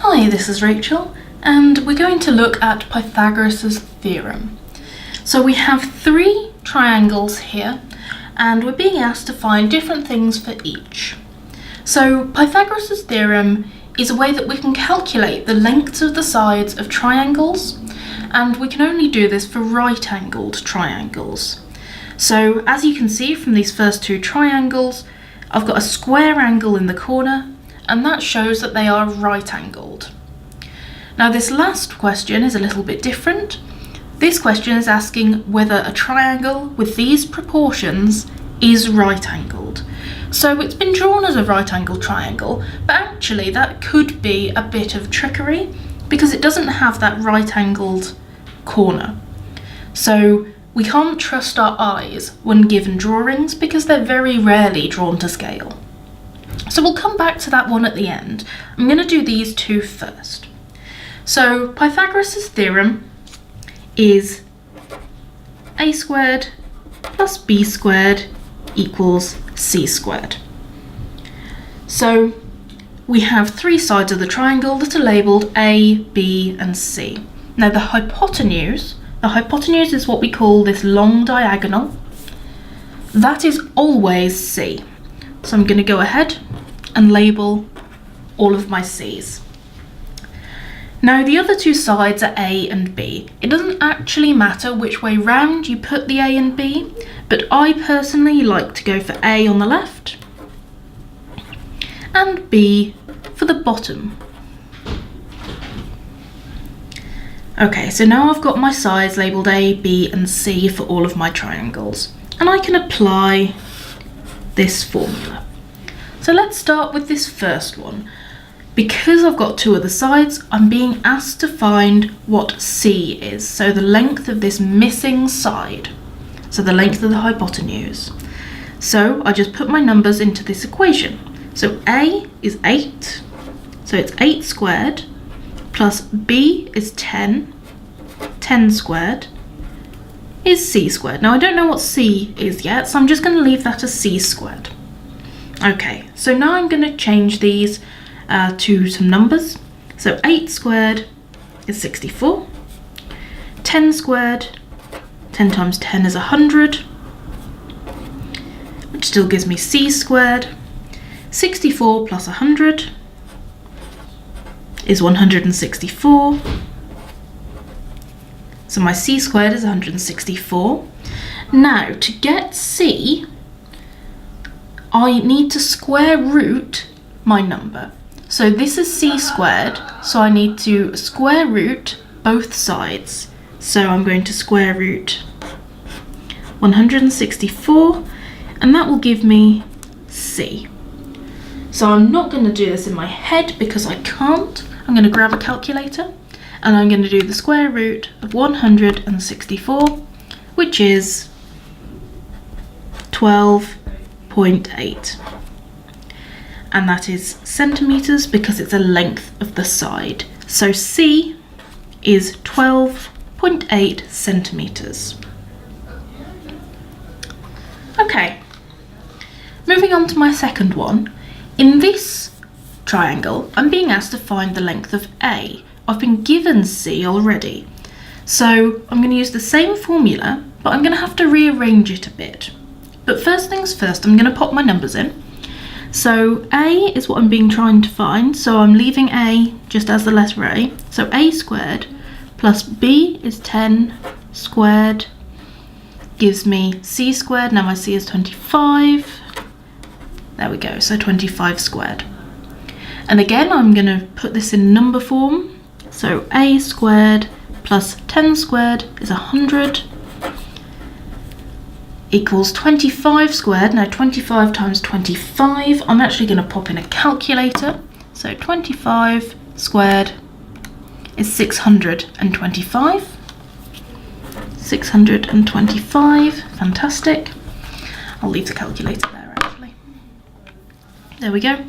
Hi, this is Rachel, and we're going to look at Pythagoras' theorem. So we have three triangles here, and we're being asked to find different things for each. So Pythagoras' theorem is a way that we can calculate the lengths of the sides of triangles, and we can only do this for right-angled triangles. So as you can see from these first two triangles, I've got a square angle in the corner, and that shows that they are right-angled. Now this last question is a little bit different. This question is asking whether a triangle with these proportions is right-angled. So it's been drawn as a right-angled triangle, but actually that could be a bit of trickery because it doesn't have that right-angled corner. So we can't trust our eyes when given drawings because they're very rarely drawn to scale. So we'll come back to that one at the end. I'm going to do these two first. So Pythagoras' theorem is a squared plus b squared equals c squared. So we have three sides of the triangle that are labelled A, B and C. Now the hypotenuse is what we call this long diagonal. That is always C. So I'm going to go ahead and label all of my C's. Now the other two sides are A and B. It doesn't actually matter which way round you put the A and B, but I personally like to go for A on the left and B for the bottom. Okay, so now I've got my sides labelled A, B and C for all of my triangles, and I can apply this formula. So let's start with this first one. Because I've got two other sides, I'm being asked to find what C is, so the length of this missing side, so the length of the hypotenuse. So I just put my numbers into this equation. So A is 8, so it's 8 squared, plus B is 10, 10 squared, is C squared. Now I don't know what C is yet, so I'm just going to leave that as C squared. Okay, so now I'm going to change these to some numbers. So 8 squared is 64, 10 squared, 10 times 10 is 100, which still gives me C squared. 64 plus 100 is 164. So my C squared is 164. Now to get C, I need to square root my number. So this is C squared, so I need to square root both sides. So I'm going to square root 164, and that will give me C. So I'm not going to do this in my head because I can't. I'm going to grab a calculator and I'm going to do the square root of 164, which is 12.8. And that is centimetres because it's a length of the side. So C is 12.8 centimetres. Okay, moving on to my second one. In this triangle, I'm being asked to find the length of A. I've been given C already. So I'm going to use the same formula, but I'm going to have to rearrange it a bit. But first things first, I'm going to pop my numbers in. So A is what I'm trying to find, so I'm leaving A just as the letter A. So A squared plus B is 10 squared gives me C squared. Now my C is 25. There we go, so 25 squared. And again, I'm going to put this in number form. So A squared plus 10 squared is 100. Equals 25 squared. Now 25 times 25, I'm actually going to pop in a calculator. So 25 squared is 625. 625, fantastic. I'll leave the calculator there actually. There we go.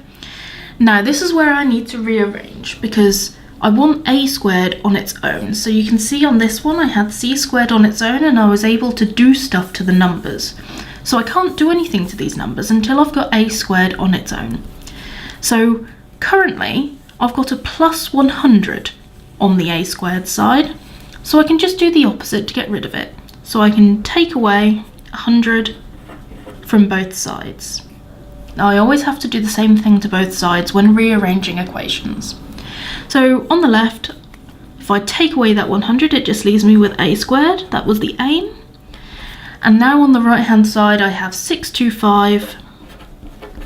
Now this is where I need to rearrange because I want A squared on its own. So you can see on this one I had C squared on its own and I was able to do stuff to the numbers. So I can't do anything to these numbers until I've got A squared on its own. So currently I've got a plus 100 on the a squared side, so I can just do the opposite to get rid of it. So I can take away 100 from both sides. Now I always have to do the same thing to both sides when rearranging equations. So on the left, if I take away that 100, it just leaves me with a squared. That was the aim. And now on the right hand side, I have 625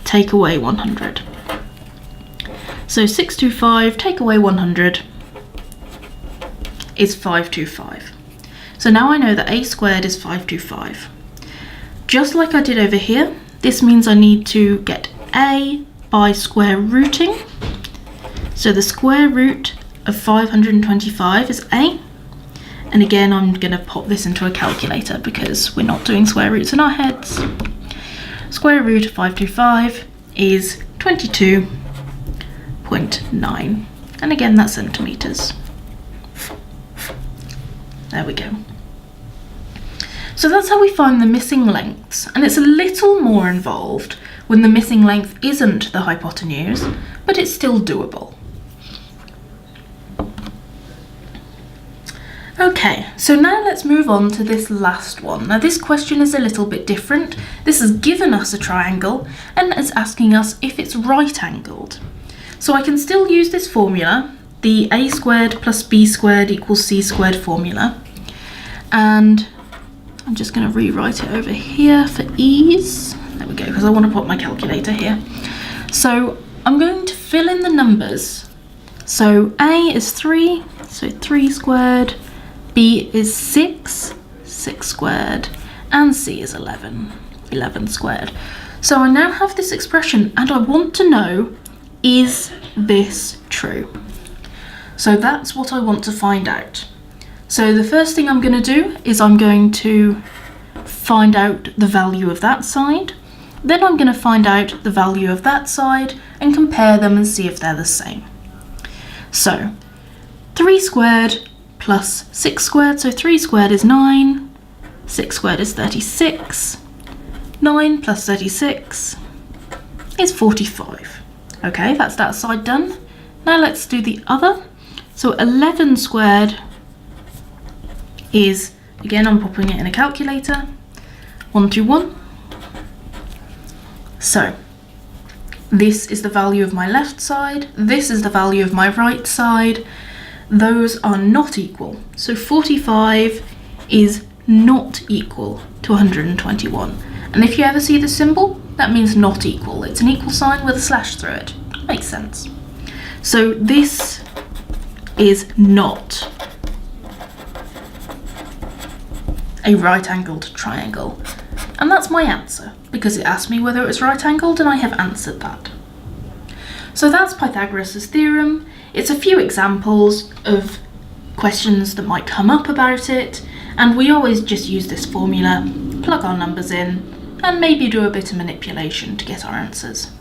take away 100. So 625 take away 100 is 525. So now I know that a squared is 525. Just like I did over here, this means I need to get a by square rooting. So the square root of 525 is a. And again, I'm going to pop this into a calculator because we're not doing square roots in our heads. Square root of 525 is 22.9. And again, that's centimetres. There we go. So that's how we find the missing lengths, and it's a little more involved when the missing length isn't the hypotenuse, but it's still doable. Okay, so now let's move on to this last one. Now this question is a little bit different. This has given us a triangle and it's asking us if it's right angled. So I can still use this formula, the a squared plus b squared equals c squared formula, and I'm just going to rewrite it over here for ease. There we go, because I want to put my calculator here. So I'm going to fill in the numbers. So a is 3, so 3 squared, b is 6, 6 squared, and c is 11, 11 squared. So I now have this expression and I want to know, is this true? So that's what I want to find out. So the first thing I'm going to do is I'm going to find out the value of that side. Then I'm going to find out the value of that side and compare them and see if they're the same. So 3 squared plus 6 squared, so 3 squared is 9, 6 squared is 36, 9 plus 36 is 45. Okay, that's that side done. Now let's do the other. So 11 squared is, again I'm popping it in a calculator, 121. So this is the value of my left side, this is the value of my right side. Those are not equal. So 45 is not equal to 121. And if you ever see the symbol, that means not equal. It's an equal sign with a slash through it. Makes sense. So this is not a right-angled triangle. And that's my answer, because it asked me whether it was right-angled and I have answered that. So that's Pythagoras' theorem. It's a few examples of questions that might come up about it, and we always just use this formula, plug our numbers in, and maybe do a bit of manipulation to get our answers.